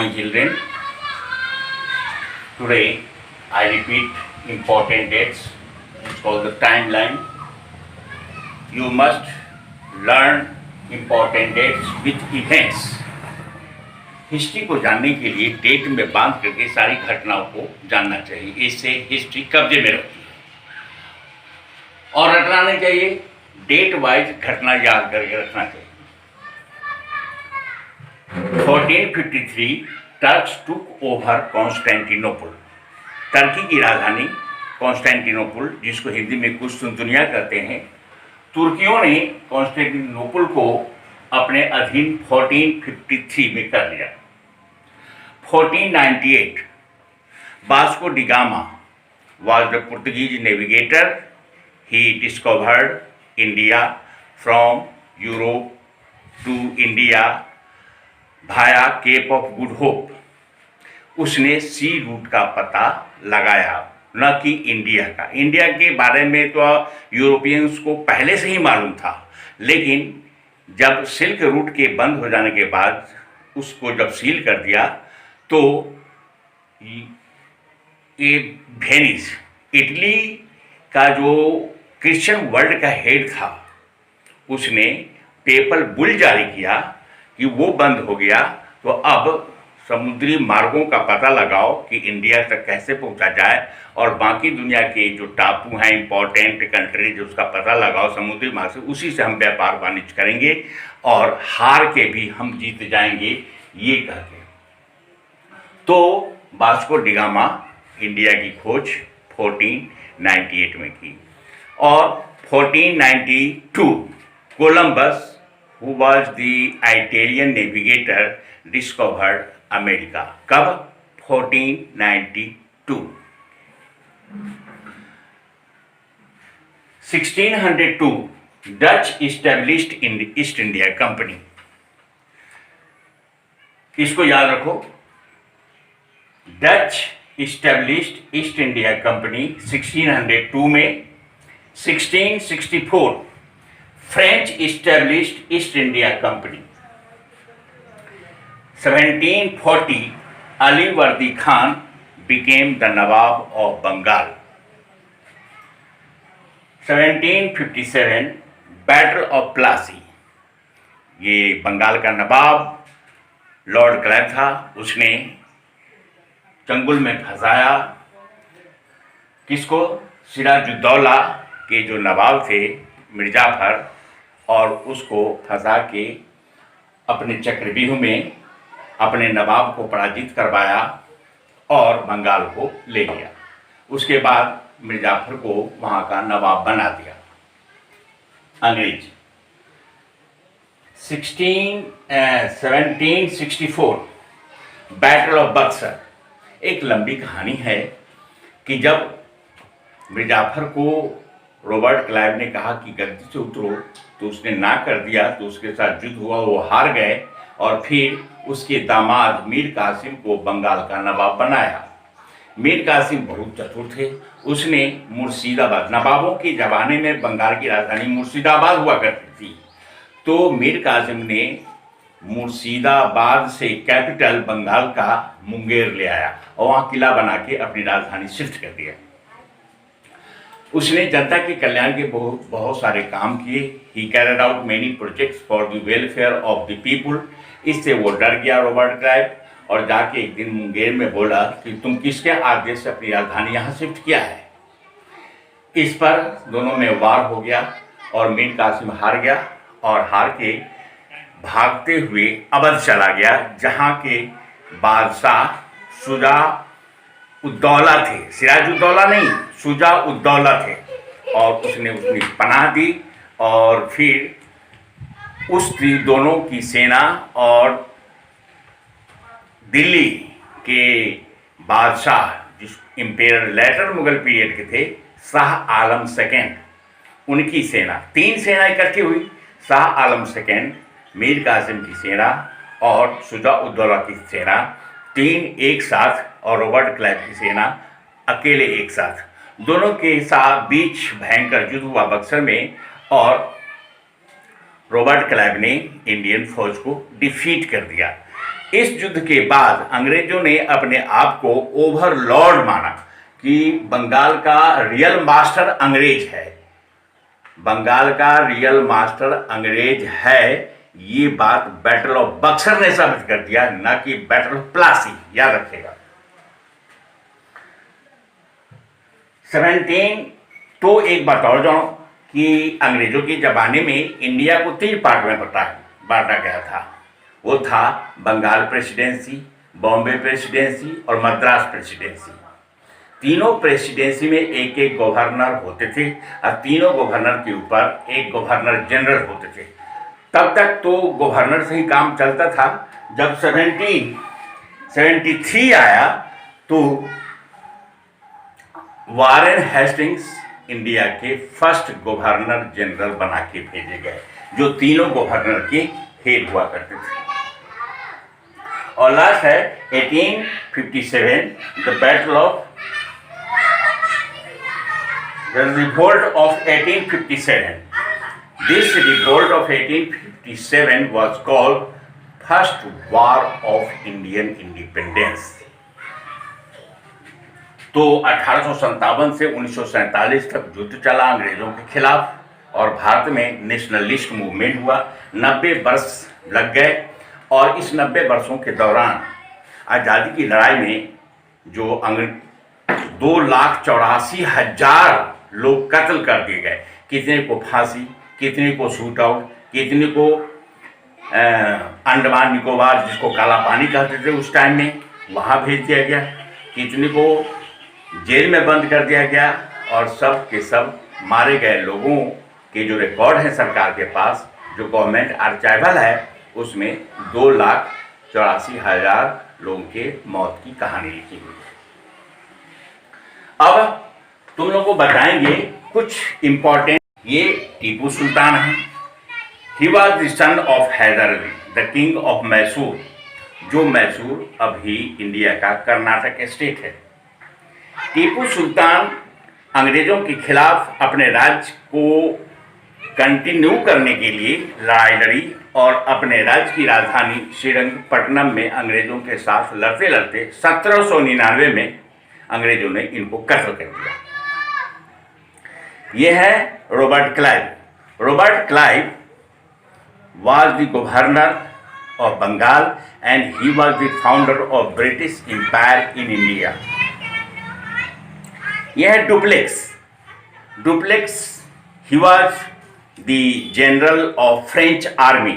morning, children. Today, I repeat important dates. It's called the timeline. You must learn important dates with events. History को जानने के लिए date में बांध करके सारी घटनाओं को जानना चाहिए. इससे हिस्ट्री कब्जे में रहती है. और रटना नहीं चाहिए. डेट वाइज घटना याद करके रखना चाहिए. 1453 Turks took over Constantinople. Turkey की राजधानी कॉन्स्टेंटिनोपल, जिसको हिंदी में कुस्तुनतुनिया कहते हैं, तुर्कियों ने कॉन्स्टेंटिनोपल को अपने अधीन 1453 में कर लिया. 1498 Vasco D gamma was the Portuguese navigator. He discovered India from Europe to India via Cape of Good Hope. उसने सी रूट का पता लगाया, न कि इंडिया का. इंडिया के बारे में तो यूरोपियंस को पहले से ही मालूम था, लेकिन जब सिल्क रूट के बंद हो जाने के बाद उसको जब सील कर दिया तो ये वेनिस, इटली का जो क्रिश्चियन वर्ल्ड का हेड था, उसने पेपल बुल जारी किया कि वो बंद हो गया, तो अब समुद्री मार्गों का पता लगाओ कि इंडिया तक कैसे पहुंचा जाए, और बाकी दुनिया के जो टापू हैं, इंपॉर्टेंट कंट्रीज, उसका पता लगाओ समुद्री मार्ग से. उसी से हम व्यापार वाणिज्य करेंगे और हार के भी हम जीत जाएंगे, ये कहते. तो वास्को डी गामा इंडिया की खोज 1498 में की. और 1492 Columbus, who was the Italian navigator, discovered America. कब? 1492. 1602 Dutch established in east India company. इसको याद रखो. Dutch established east India company 1602 में. 1664 French established east India company. 1740 Ali Vardi Khan became the nawab of Bengal. 1757 battle of Plassey. ये बंगाल का नवाब लॉर्ड क्लाइव था, उसने चंगुल में फंसाया किसको? सिराजुद्दौला के जो नवाब थे मिर्जाफर, और उसको फंसा के अपने चक्रव्यूह में अपने नवाब को पराजित करवाया और बंगाल को ले लिया. उसके बाद मिर्जाफर को वहाँ का नवाब बना दिया अंग्रेज. 1764 बैटल ऑफ बक्सर. एक लंबी कहानी है कि जब मिर्जाफर को रॉबर्ट क्लाइव ने कहा कि गद्दी से उतरो, तो उसने ना कर दिया, तो उसके साथ युद्ध हुआ, वो हार गए, और फिर उसके दामाद मीर कासिम को बंगाल का नवाब बनाया. मीर कासिम बहुत चतुर थे. उसने मुर्शिदाबाद, नवाबों के ज़माने में बंगाल की राजधानी मुर्शिदाबाद हुआ करती थी, तो मीर कासिम ने मुर्शिदाबाद से कैपिटल बंगाल का मुंगेर ले आया और वहाँ किला बना के अपनी राजधानी शिफ्ट कर दिया. उसने जनता के कल्याण के बहुत सारे काम किए. ही carried out many projects for the welfare of the people. इससे वो डर गया रॉबर्ट क्लाइव, और जाके एक दिन मुंगेर में बोला कि तुम किसके आदेश से अपनी राजधानी यहाँ शिफ्ट किया है. इस पर दोनों में वार हो गया और मीर कासिम हार गया, और हार के भागते हुए अवध चला गया, जहाँ के बादशाह शुजा उद्दौला थे. सिराजुद्दौला नहीं, शुजा उद्दौला थे, और उसने उसकी पनाह दी. और फिर उस दोनों की सेना और दिल्ली के बादशाह, जिस इम्पेयर लेटर मुगल पीरियड के थे, शाह आलम सेकेंड, उनकी सेना, 3 सेना इकट्ठी हुई. शाह आलम सेकेंड, मीर कासिम की सेना और शुजा उद्दौला की सेना, 3 एक साथ, और रॉबर्ट क्लाइव की सेना अकेले एक साथ. दोनों के साथ बीच भयंकर युद्ध हुआ बक्सर में, और रॉबर्ट क्लाइव ने इंडियन फौज को डिफीट कर दिया. इस युद्ध के बाद अंग्रेजों ने अपने आप को ओवरलॉर्ड माना कि बंगाल का रियल मास्टर अंग्रेज है, बंगाल का रियल मास्टर अंग्रेज है। ये बात बैटल ऑफ बक्सर ने साबित कर दिया, ना कि बैटल ऑफ प्लासी, याद रखेगा। 17 तो एक बात और जानो कि अंग्रेजों के जमाने में इंडिया को 3 पार्ट में बांटा गया था। वो था बंगाल प्रेसिडेंसी, बॉम्बे प्रेसिडेंसी और मद्रास प्रेसिडेंसी। तीनों प्रेसिडेंसी में एक एक गवर्नर होते थे और तीनों गवर्नर के ऊपर एक गवर्नर जनरल होते थे। तब तक तो गवर्नर से ही काम चलता था। जब 1773 आया तो वारेन हेस्टिंग्स इंडिया के फर्स्ट गवर्नर जनरल बना के भेजे गए, जो तीनों गवर्नर के हेड हुआ करते थे। और लास्ट है 1857, the battle of the revolt of 1857. This revolt of 1857 was called First War of Indian Independence. तो 1857 से 1947 तक युद्ध चला अंग्रेजों के खिलाफ और भारत में नेशनलिस्ट मूवमेंट हुआ। 90 वर्ष लग गए और इस 90 वर्षों के दौरान आज़ादी की लड़ाई में जो 2,84,000 लोग कत्ल कर दिए गए। कितने को फांसी, कितने को शूट आउट, कितने को अंडमान निकोबार, जिसको काला पानी कहते थे उस टाइम में, वहाँ भेज दिया गया। कितने को जेल में बंद कर दिया गया। और सब के सब मारे गए लोगों के जो रिकॉर्ड है सरकार के पास, जो गवर्नमेंट आर्काइवल है, उसमें 2,84,000 लोगों के मौत की कहानी लिखी हुई है। अब तुम लोगों को बताएंगे कुछ इंपॉर्टेंट। ये टीपू सुल्तान है। He was the son of Hyder Ali, the king of Mysore, जो मैसूर अभी इंडिया का कर्नाटक स्टेट है। टीपू सुल्तान अंग्रेजों के खिलाफ अपने राज्य को कंटिन्यू करने के लिए लड़ाई लड़ी और अपने राज्य की राजधानी श्रीरंगपट्टनम में अंग्रेजों के साथ लड़ते लड़ते 1799 में अंग्रेजों ने इनको कत्ल कर दिया। यह है Robert Clive. Robert Clive was the governor of Bengal and he was the founder of British Empire in India. यह है duplex. Duplex he was the general of French army,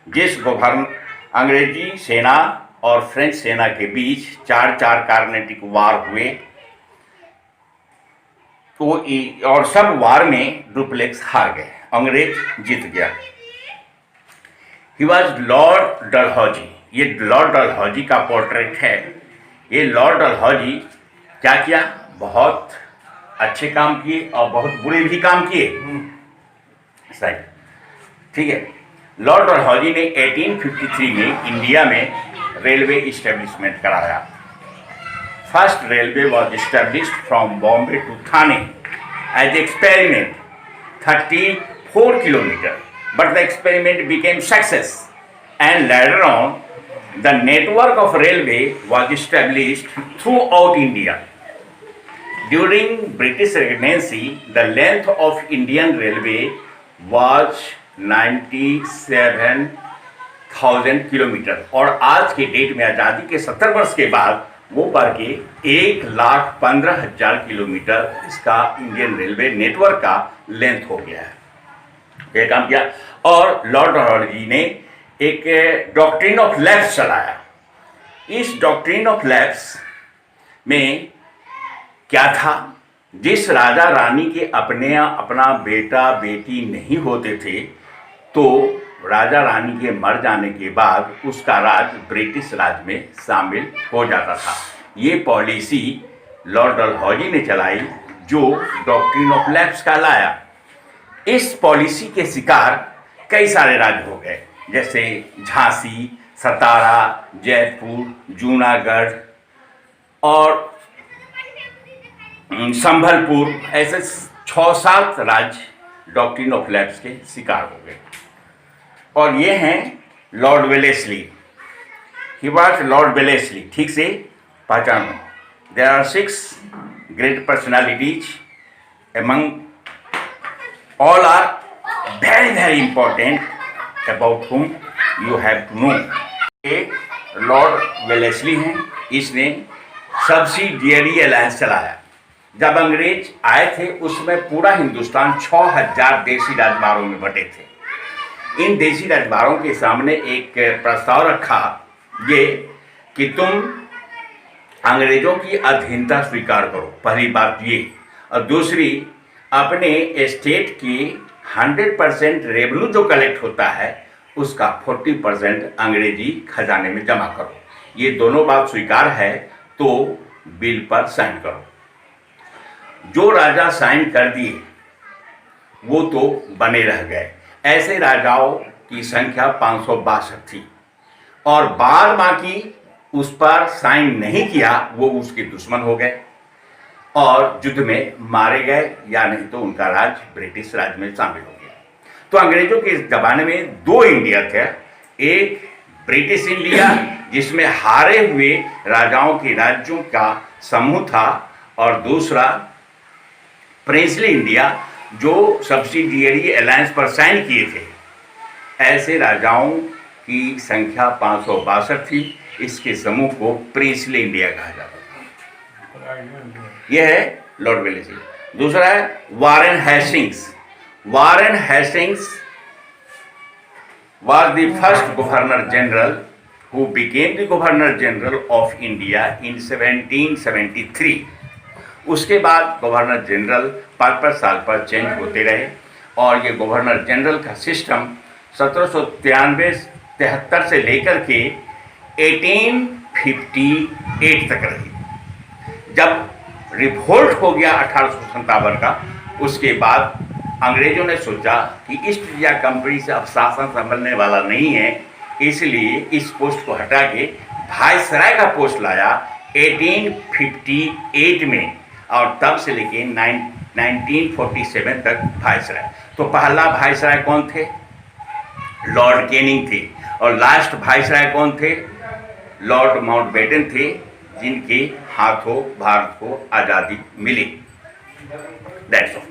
जिस अंग्रेजी सेना और फ्रेंच सेना के बीच 4 कार्नेटिक वार हुए तो और सब वार में डुप्लेक्स हार गए, अंग्रेज जीत गया। ही वॉज लॉर्ड डलहौजी। ये लॉर्ड डलहौजी का पोर्ट्रेट है। ये लॉर्ड डलहौजी क्या किया? बहुत अच्छे काम किए और बहुत बुरे भी काम किए। सही, ठीक है। लॉर्ड डलहौजी ने 1853 में इंडिया में रेलवे इस्टेब्लिशमेंट कराया। First railway was established from Bombay to Thane as experiment 34 kilometre, but the experiment became success and later on the network of railway was established throughout India. During British regency, the length of Indian railway was 97,000 kilometre और आज के date में आज़ादी के 70 वर्ष के बाद वो बढ़ के 1,15,000 किलोमीटर इसका इंडियन रेलवे नेटवर्क का लेंथ हो गया है। ये काम किया और लॉर्ड डलहौजी ने एक डॉक्ट्रिन ऑफ लैप्स चलाया। इस डॉक्ट्रिन ऑफ लैप्स में क्या था? जिस राजा रानी के अपना बेटा बेटी नहीं होते थे तो राजा रानी के मर जाने के बाद उसका राज ब्रिटिश राज में शामिल हो जाता था। ये पॉलिसी लॉर्ड डलहौजी ने चलाई, जो डॉक्ट्रिन ऑफ लैप्स कहलाया। इस पॉलिसी के शिकार कई सारे राज्य हो गए, जैसे झांसी, सतारा, जयपुर, जूनागढ़ और संभलपुर। ऐसे 6-7 राज्य डॉक्ट्रिन ऑफ लैप्स के शिकार हो गए। और ये हैं Lord Wellesley. He was Lord Wellesley, ठीक से पहचानो। There are 6 great personalities, among all are very very important about whom you have to know. एक लॉर्ड वेलेस्ली हैं, इसने सब्सिडियरी अलायंस चलाया। जब अंग्रेज आए थे उसमें पूरा हिंदुस्तान 6000 देशी राजकुमारों में बटे थे। इन देशी राजकुमारों के सामने एक प्रस्ताव रखा ये कि तुम अंग्रेजों की अधीनता स्वीकार करो, पहली बात ये, और दूसरी अपने स्टेट की 100% रेवेन्यू जो कलेक्ट होता है उसका 40% अंग्रेजी खजाने में जमा करो। ये दोनों बात स्वीकार है तो बिल पर साइन करो। जो राजा साइन कर दिए वो तो बने रह गए। ऐसे राजाओं की संख्या 562 थी और बाद बाकी उस पर साइन नहीं किया वो उसके दुश्मन हो गए और युद्ध में मारे गए, या नहीं तो उनका राज ब्रिटिश राज में शामिल हो गया। तो अंग्रेजों के जमाने में 2 इंडिया थे, एक ब्रिटिश इंडिया जिसमें हारे हुए राजाओं के राज्यों का समूह था और दूसरा प्रिंसली इंडिया जो सब्सिडियरी अलायंस पर साइन किए थे। ऐसे राजाओं की संख्या 562 थी। इसके समूह को प्रिंसली इंडिया कहा जाता था। यह है लॉर्ड वेलेस्ली। दूसरा है Warren Hastings. Warren Hastings was the first governor general who became the governor general of India in 1773। उसके बाद गवर्नर जनरल 5 साल पर चेंज होते रहे और ये गवर्नर जनरल का सिस्टम 1793-73 से लेकर के 1858 तक रही। जब रिवोल्ट हो गया 1857 का, उसके बाद अंग्रेजों ने सोचा कि ईस्ट इंडिया कंपनी से अब शासन संभलने वाला नहीं है, इसलिए इस पोस्ट को हटा के वायसराय का पोस्ट लाया 1858 में और तब से लेके 1947 तक वायसराय। तो पहला वायसराय कौन थे? लॉर्ड कैनिंग थे। और लास्ट वायसराय कौन थे? लॉर्ड माउंटबेटन थे, जिनके हाथों भारत को आज़ादी मिली। That's all.